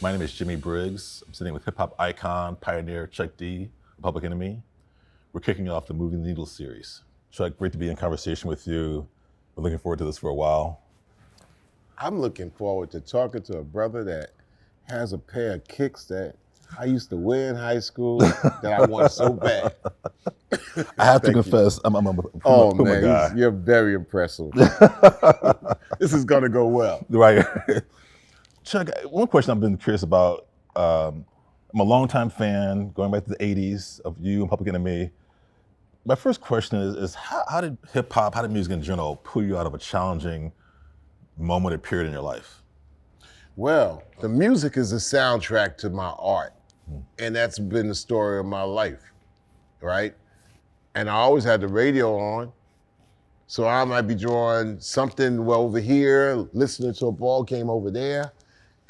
My name is Jimmie Briggs. I'm sitting with hip-hop icon, pioneer Chuck D, Public Enemy. We're kicking off the Moving the Needle series. Chuck, great to be in conversation with you. Been looking forward to this for a while. I'm looking forward to talking to a brother that has a pair of kicks that I used to wear in high school that I want so bad. I have to Thank you. confess, I'm a Oh Puma man, guy. you're very impressive. This is gonna go well. Right. Chuck, one question I've been curious about, I'm a longtime fan, going back to the 80s of you and Public Enemy. My first question is how did hip hop, how did music in general pull you out of a challenging moment or period in your life? Well, the music is a soundtrack to my art, and that's been the story of my life, right? And I always had the radio on, so I might be drawing something over here, listening to a ball game over there,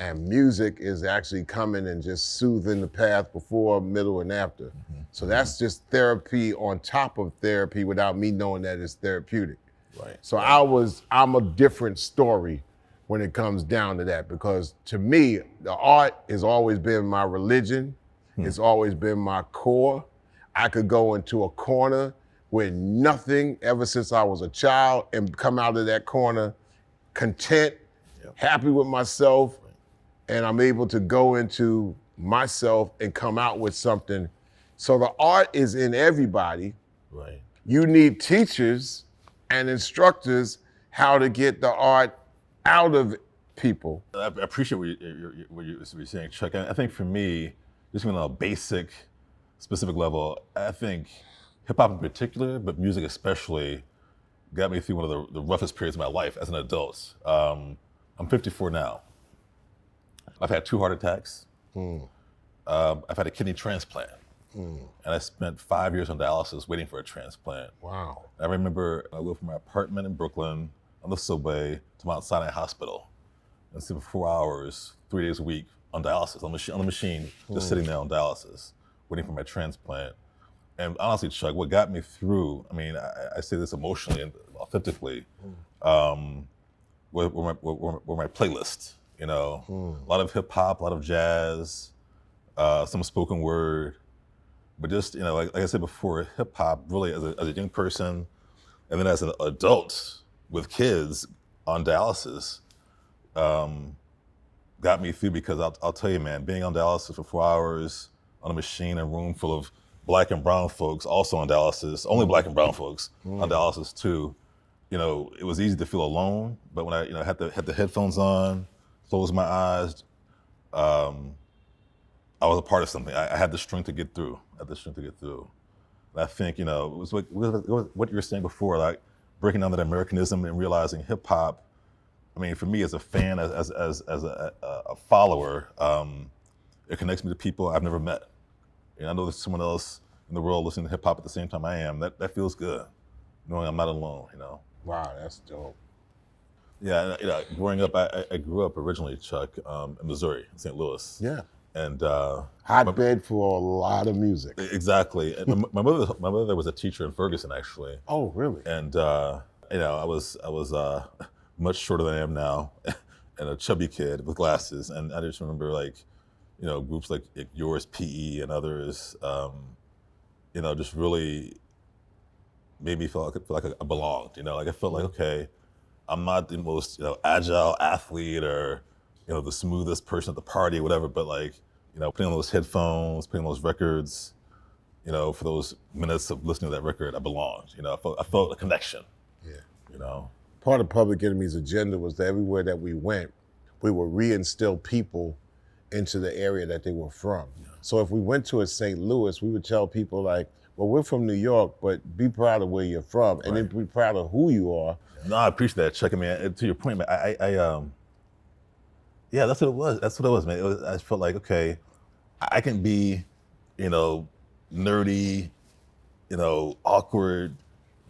and music is actually coming and just soothing the path before, middle, and after. So that's just therapy on top of therapy without me knowing that it's therapeutic. Right. So I'm a different story when it comes down to that, because to me, the art has always been my religion. It's always been my core. I could go into a corner with nothing ever since I was a child and come out of that corner content, happy with myself, and I'm able to go into myself and come out with something. So the art is in everybody. Right. You need teachers and instructors how to get the art out of people. I appreciate what you're saying, Chuck. I think for me, just on a basic, specific level, I think hip hop in particular, but music especially, got me through one of the roughest periods of my life as an adult. I'm 54 now. I've had 2 heart attacks. I've had a kidney transplant. And I spent 5 years on dialysis waiting for a transplant. Wow. I remember I lived from my apartment in Brooklyn on the subway to Mount Sinai Hospital and sit for 4 hours, 3 days a week on dialysis, on the machine, just sitting there on dialysis, waiting for my transplant. And honestly, Chuck, what got me through, I mean, I say this emotionally and authentically, were my playlists, you know, a lot of hip hop, a lot of jazz, some spoken word, but just, you know, like I said before, hip hop really as a young person, and then as an adult with kids on dialysis, got me through, because I'll tell you, man, being on dialysis for 4 hours on a machine in a room full of Black and brown folks also on dialysis, only Black and brown folks on dialysis too, you know, it was easy to feel alone, but when I, you know, had the headphones on, closed my eyes, I was a part of something. I had the strength to get through. And I think, you know, it was what you were saying before, like breaking down that Americanism and realizing hip hop. I mean, for me as a fan, as a follower, it connects me to people I've never met. And I know there's someone else in the world listening to hip hop at the same time I am. That feels good, knowing I'm not alone, you know. Wow, that's dope. Yeah, you know, growing up, I grew up originally, Chuck, in Missouri, St. Louis. Yeah. And Hotbed for a lot of music. exactly. And my mother was a teacher in Ferguson, actually. Oh, really? And you know, I was much shorter than I am now, and a chubby kid with glasses. And I just remember, like, you know, groups like yours, PE, and others, you know, just really made me feel like I belonged. You know, like I felt like, okay, I'm not the most, you know, agile athlete or, you know, the smoothest person at the party or whatever, but like, you know, putting on those headphones, putting on those records, you know, for those minutes of listening to that record, I belonged. You know, I felt a connection. Yeah. You know. Part of Public Enemy's agenda was that everywhere that we went, we would reinstill people into the area that they were from. Yeah. So if we went to a St. Louis, we would tell people like, well, we're from New York, but be proud of where you're from, and then be proud of who you are. No, I appreciate that, Chuck. I mean, to your point, man, yeah, that's what it was. That's what it was, man. I felt like, okay, I can be, you know, nerdy, you know, awkward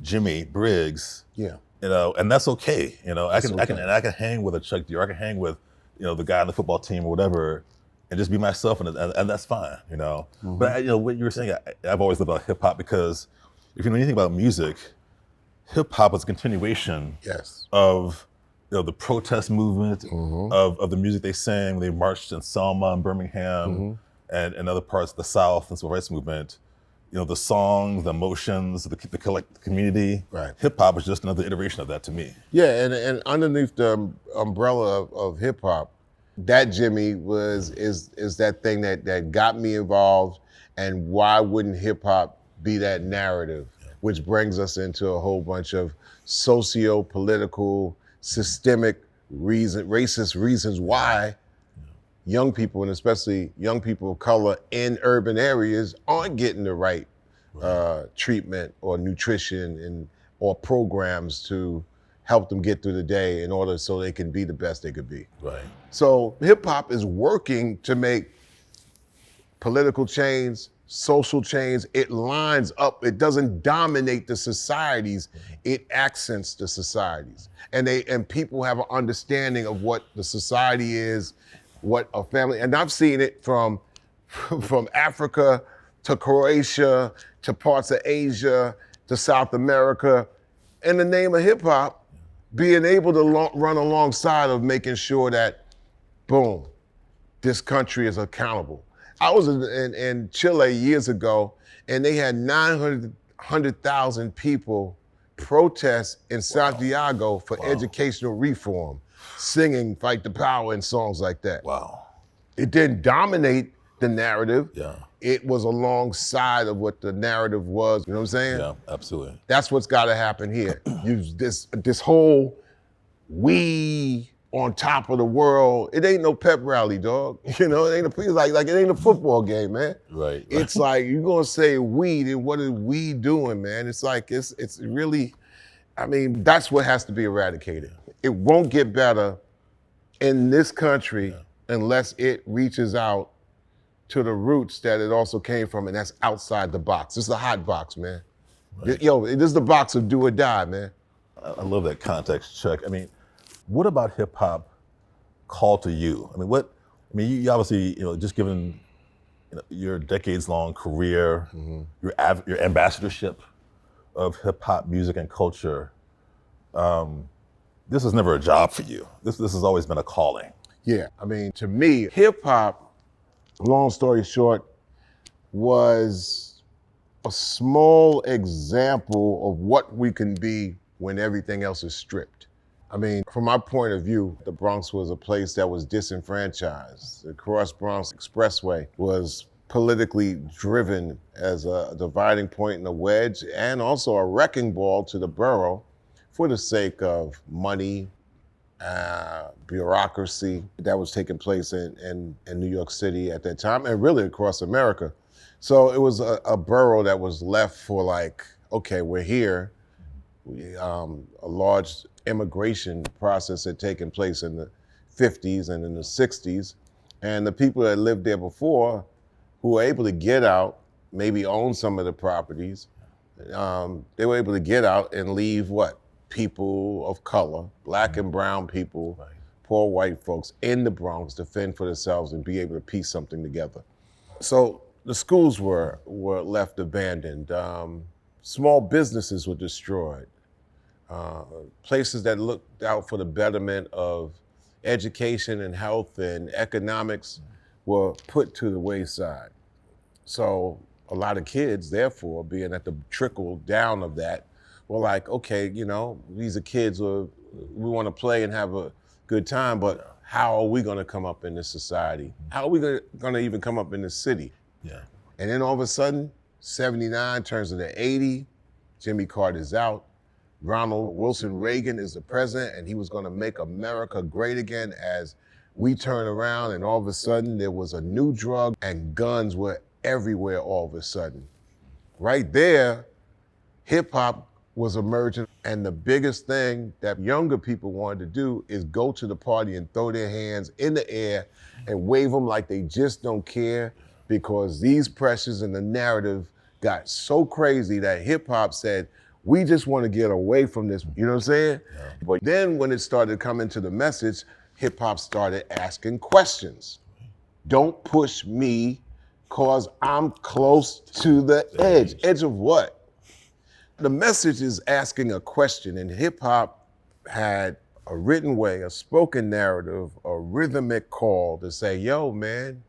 Jimmie Briggs. Yeah. You know, and that's okay. You know, I can hang with a Chuck D, or I can hang with, you know, the guy on the football team or whatever, and just be myself, and that's fine. You know, but you know what you were saying. I've always loved about hip hop, because if you know anything about music, hip hop is a continuation Yes. of the protest movement of the music they sang. They marched in Selma and Birmingham and other parts of the South and civil rights movement. The songs, the emotions, the community. Right. Hip hop is just another iteration of that to me. Yeah, and underneath the umbrella of hip hop, that Jimmie is that thing that got me involved. And why wouldn't hip hop be that narrative? Which brings us into a whole bunch of socio-political, systemic racist reasons why young people, and especially young people of color in urban areas, aren't getting the right treatment or nutrition or programs to help them get through the day in order so they can be the best they could be. Right. So hip hop is working to make political change, social change. It lines up. It doesn't dominate the societies. It accents the societies. And people have an understanding of what the society is, what a family, and I've seen it from Africa to Croatia to parts of Asia to South America, in the name of hip hop, being able to run alongside of making sure that, boom, this country is accountable. I was in Chile years ago, and they had 900,000 people protest in Santiago for educational reform, singing "Fight the Power" and songs like that. Wow. It didn't dominate the narrative. Yeah. It was alongside of what the narrative was. You know what I'm saying? Yeah, absolutely. That's what's got to happen here. This whole we on top of the world. It ain't no pep rally, dog. It ain't like it ain't a football game, man. Right. It's like you're gonna say we, then what are we doing, man? It's like it's really, I mean, that's what has to be eradicated. It won't get better in this country unless it reaches out to the roots that it also came from, and that's outside the box. This is a hot box, man. Right. Yo, this is the box of do or die, man. I love that context, Chuck. I mean, what about hip hop called to you? I mean, you obviously, just given your decades-long career, your ambassadorship of hip hop music and culture. This is never a job for you. This has always been a calling. Yeah, I mean, to me, hip hop, long story short, was a small example of what we can be when everything else is stripped. I mean, from my point of view, the Bronx was a place that was disenfranchised. The Cross Bronx Expressway was politically driven as a dividing point and a wedge, and also a wrecking ball to the borough for the sake of money, bureaucracy that was taking place in New York City at that time, and really across America. So it was a borough that was left for like, okay, we're here. A large immigration process had taken place in the 50s and in the 60s. And the people that lived there before, who were able to get out, maybe own some of the properties, they were able to get out and leave what? People of color, black and brown people, right, poor white folks in the Bronx to fend for themselves and be able to piece something together. So the schools were left abandoned. Small businesses were destroyed. Places that looked out for the betterment of education and health and economics were put to the wayside. So a lot of kids, therefore, being at the trickle down of that, were like, okay, these are kids we want to play and have a good time, but how are we going to come up in this society? How are we going to even come up in this city? Yeah. And then all of a sudden, 79 turns into 80, Jimmy Carter's out, Ronald Wilson Reagan is the president, and he was going to make America great again as we turn around, and all of a sudden there was a new drug and guns were everywhere all of a sudden. Right there, hip hop was emerging, and the biggest thing that younger people wanted to do is go to the party and throw their hands in the air and wave them like they just don't care, because these pressures and the narrative got so crazy that hip hop said, we just want to get away from this, you know what I'm saying? Yeah. But then when it started coming to the message, hip hop started asking questions. Don't push me, cause I'm close to the edge. Edge of what? The message is asking a question, and hip hop had a written way, a spoken narrative, a rhythmic call to say, yo, man,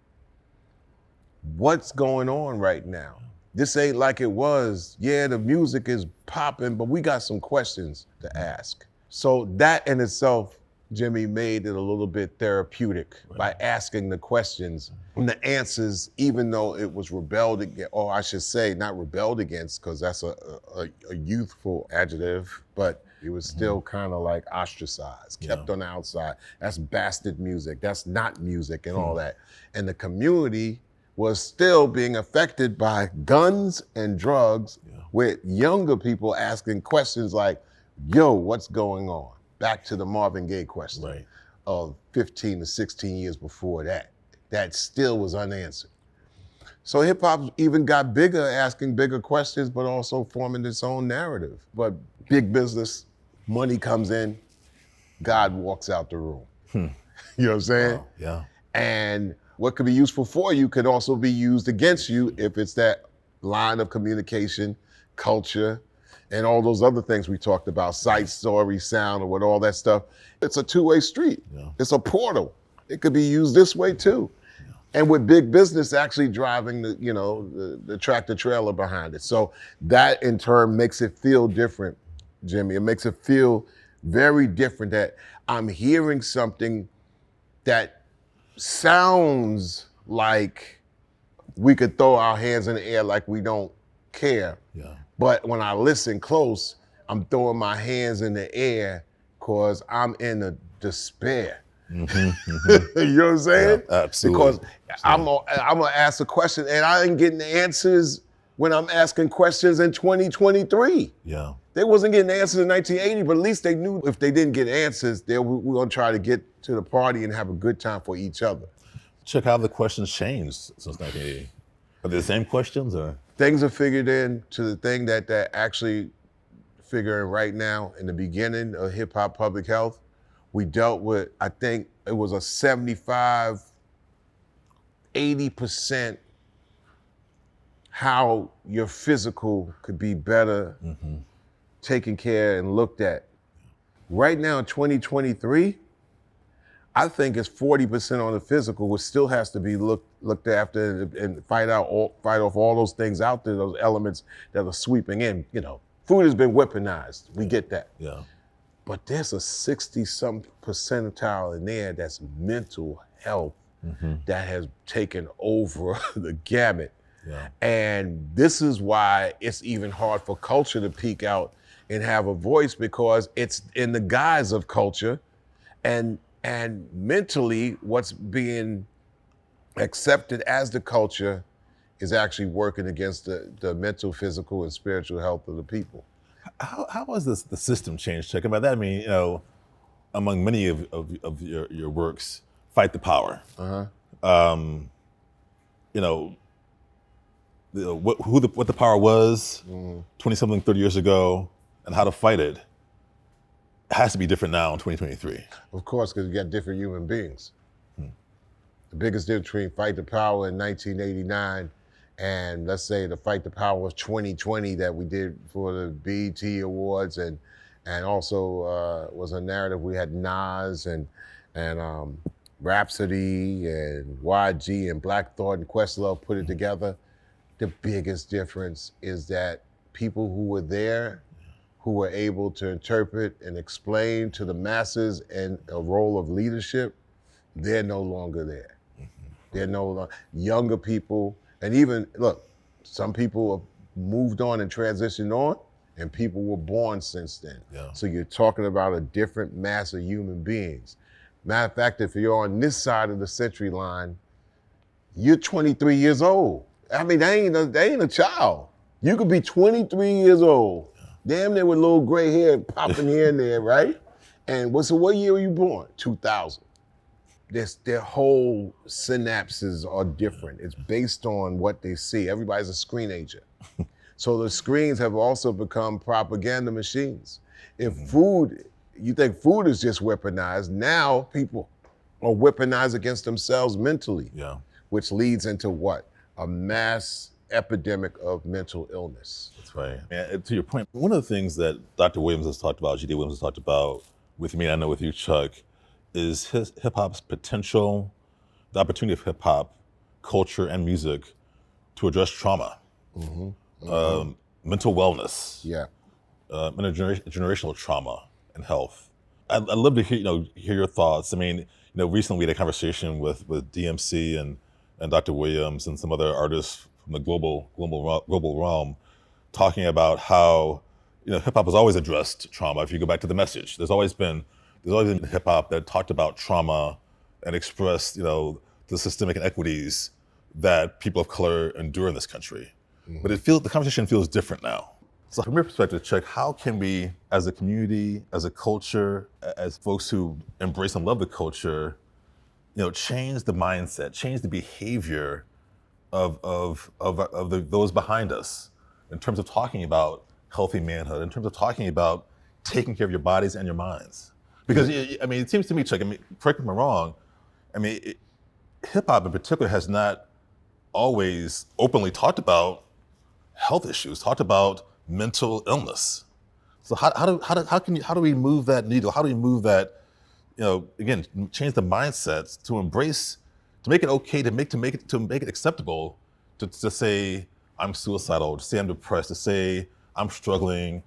what's going on right now? This ain't like it was. Yeah, the music is popping, but we got some questions to ask. So that in itself, Jimmie, made it a little bit therapeutic by asking the questions and the answers, even though it was rebelled against, or I should say not rebelled against, because that's a youthful adjective, but it was still kind of like ostracized, kept on the outside. That's bastard music, that's not music and all that. And the community was still being affected by guns and drugs with younger people asking questions like, yo, what's going on? Back to the Marvin Gaye question of 15 to 16 years before that. That still was unanswered. So hip hop even got bigger, asking bigger questions, but also forming its own narrative. But big business, money comes in, God walks out the room. You know what I'm saying? Wow. Yeah. And what could be useful for you could also be used against you if it's that line of communication, culture, and all those other things we talked about, sight, story, sound, or what all that stuff. It's a two-way street. It's a portal. It could be used this way too. And with big business actually driving the tractor trailer behind it. So that in turn makes it feel different, Jimmie. It makes it feel very different that I'm hearing something that sounds like we could throw our hands in the air like we don't care. But when I listen close, I'm throwing my hands in the air because I'm in a despair. You know what I'm saying? Yeah, absolutely. Because I'm gonna ask a question and I ain't getting the answers when I'm asking questions in 2023. Yeah. They wasn't getting answers in 1980, but at least they knew if they didn't get answers, we're gonna try to get to the party and have a good time for each other. Check how the questions changed since 1980. Are they the same questions or? Things are figured in to the thing that actually figuring right now. In the beginning of hip hop public health, we dealt with, I think it was a 75, 80% how your physical could be better taken care and looked at. Right now in 2023, I think it's 40% on the physical, which still has to be looked after and fight off all those things out there, those elements that are sweeping in. You know, food has been weaponized. We get that. Yeah. But there's a 60-some percentile in there that's mental health that has taken over the gamut. Yeah. And this is why it's even hard for culture to peek out and have a voice, because it's in the guise of culture, and mentally what's being accepted as the culture is actually working against the mental, physical, and spiritual health of the people. How has the system changed, Chuck? And by that I mean, you know, among many of your works, Fight the Power. You know, what the power was 20-something, 30 years ago, and how to fight it has to be different now in 2023. Of course, because you got different human beings. The biggest difference between Fight the Power in 1989 and let's say the Fight the Power was 2020 that we did for the BET Awards, and also was a narrative. We had Nas and Rhapsody and YG and Black Thought and Questlove put it together. The biggest difference is that people who were there, who were able to interpret and explain to the masses in a role of leadership, they're no longer there. They're no longer, younger people, and even, look, some people have moved on and transitioned on, and people were born since then. Yeah. So you're talking about a different mass of human beings. Matter of fact, if you're on this side of the century line, you're 23 years old. I mean, they ain't a child. You could be 23 years old, damn near with a little gray hair popping here and there, right? And what year were you born? 2000. Their whole synapses are different. It's based on what they see. Everybody's a screen agent. So the screens have also become propaganda machines. If you think food is just weaponized, now people are weaponized against themselves mentally, which leads into what? A mass epidemic of mental illness. That's right. And to your point, one of the things that Dr. Williams has talked about, G.D. Williams has talked about with me, and I know with you, Chuck, is hip hop's potential, the opportunity of hip hop culture and music to address trauma, mental wellness, Yeah. Intergenerational trauma and health. I'd love to hear your thoughts. I mean, recently we had a conversation with DMC and Dr. Williams and some other artists from the global realm, talking about how hip hop has always addressed trauma. If you go back to the message, there's always been hip hop that talked about trauma and expressed the systemic inequities that people of color endure in this country. But the conversation feels different now. So from your perspective, Chuck, how can we, as a community, as a culture, as folks who embrace and love the culture, change the mindset, change the behavior of those behind us in terms of talking about healthy manhood, in terms of talking about taking care of your bodies and your minds? Because it seems to me, Chuck, correct me if I'm wrong, hip hop in particular has not always openly talked about health issues, talked about mental illness. So how do we move that needle? How do we move that, again, change the mindsets to embrace, to make it okay, to make it acceptable to say I'm suicidal, to say I'm depressed, to say I'm struggling,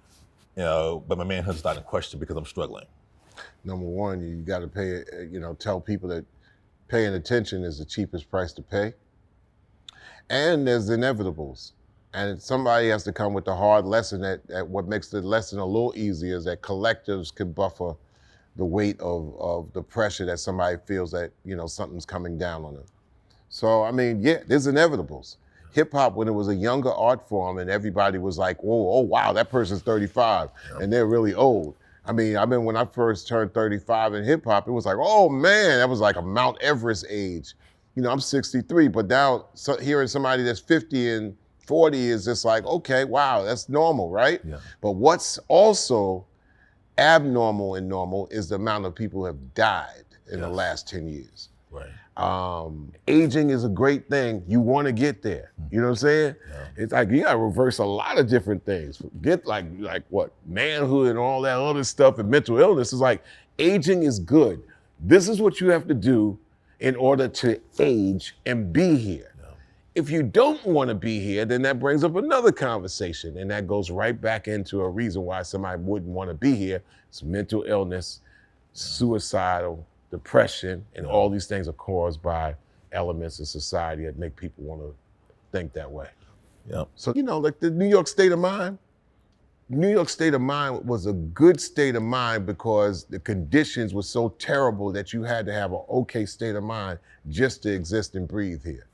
but my manhood's not in question because I'm struggling. Number one, you got to pay, tell people that paying attention is the cheapest price to pay. And there's inevitables. And somebody has to come with the hard lesson that what makes the lesson a little easier is that collectives can buffer the weight of the pressure that somebody feels that, something's coming down on them. So, there's inevitables. Hip hop, when it was a younger art form and everybody was like, whoa, oh wow, that person's 35 and they're really old. When I first turned 35 in hip hop, it was like, oh man, that was like a Mount Everest age. I'm 63, but now hearing somebody that's 50 and 40 is just like, okay, wow, that's normal, right? Yeah. But what's also abnormal and normal is the amount of people who have died in the last 10 years. Right. Aging is a great thing. You want to get there. You know what I'm saying? Yeah. It's like you got to reverse a lot of different things. Get like what manhood and all that other stuff and mental illness is like aging is good. This is what you have to do in order to age and be here. If you don't want to be here, then that brings up another conversation, and that goes right back into a reason why somebody wouldn't want to be here. It's mental illness, suicidal, depression, and all these things are caused by elements of society that make people want to think that way. Yeah. So, like the New York state of mind, New York state of mind was a good state of mind because the conditions were so terrible that you had to have an okay state of mind just to exist and breathe here.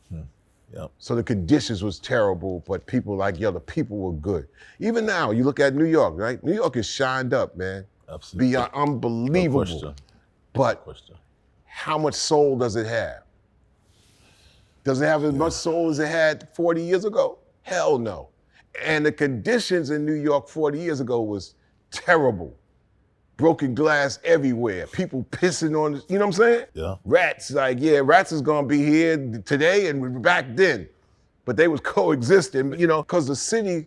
Yeah. So the conditions was terrible, but people the people were good. Even now, you look at New York, right? New York is shined up, man. Absolutely. Beyond unbelievable. No question. But how much soul does it have? Does it have as much soul as it had 40 years ago? Hell no. And the conditions in New York 40 years ago was terrible. Broken glass everywhere. People pissing on, you know what I'm saying? Yeah. Rats, rats is gonna be here today and back then. But they was coexisting, because the city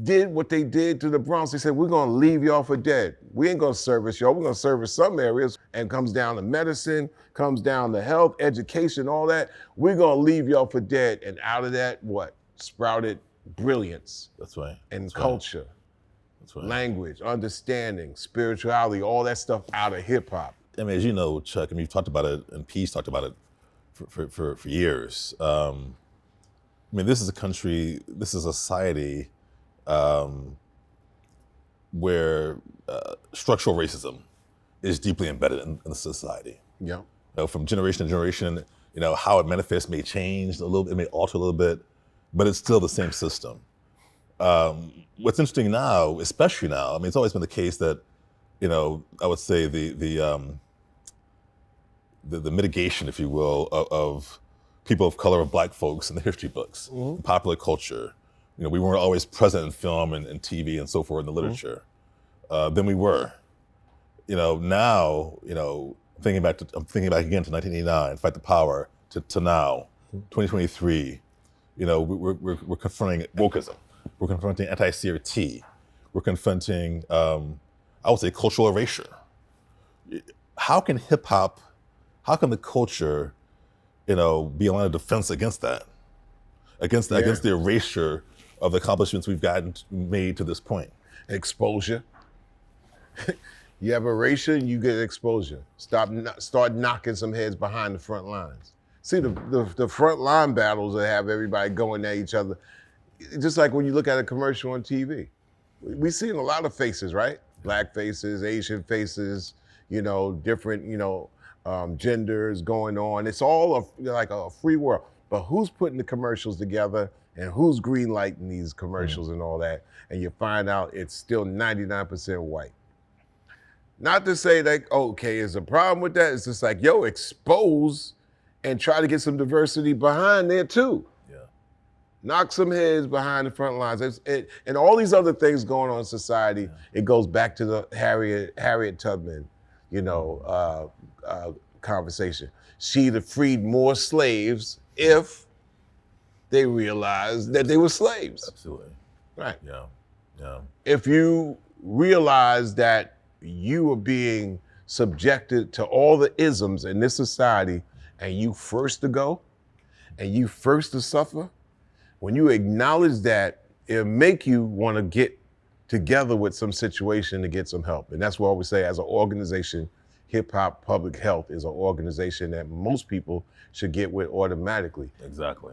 did what they did to the Bronx. They said, we're gonna leave y'all for dead. We ain't gonna service y'all, we're gonna service some areas. And comes down to medicine, comes down to health, education, all that. We're gonna leave y'all for dead. And out of that, sprouted brilliance. That's right. And culture. Right. Language, understanding, spirituality, all that stuff out of hip hop. As you know, Chuck, you've talked about it, and Peace talked about it for years. This is a country, this is a society where structural racism is deeply embedded in the society. Yeah. From generation to generation, how it manifests may change a little bit, it may alter a little bit, but it's still the same system. What's interesting now, especially now, it's always been the case that, I would say the mitigation, if you will, of people of color, of Black folks in the history books, in popular culture. We weren't always present in film and TV and so forth in the literature. Then we were. Now, I'm thinking back again to 1989, Fight the Power, to now, 2023. We're confronting wokeism. We're confronting anti-CRT. We're confronting, I would say, cultural erasure. how can hip hop, how can the culture, be a line of defense against that, against the erasure of the accomplishments we've made to this point? Exposure. You have erasure, you get exposure. Start knocking some heads behind the front lines. See, the front line battles that have everybody going at each other, just like when you look at a commercial on TV. We've seen a lot of faces, right? Black faces, Asian faces, different, genders going on. It's all like a free world. But who's putting the commercials together and who's greenlighting these commercials and all that? And you find out it's still 99% white. Not to say that, okay, is a problem with that. It's just like, expose and try to get some diversity behind there too. Yeah. Knock some heads behind the front lines. And all these other things going on in society, it goes back to the Harriet Tubman, conversation. She'd have freed more slaves if they realized that they were slaves. Absolutely. Right. Yeah. Yeah. If you realize that you are being subjected to all the isms in this society and you first to go and you first to suffer, when you acknowledge that, it'll make you want to get together with some situation to get some help. And that's why we say, as an organization, Hip Hop Public Health is an organization that most people should get with automatically. Exactly.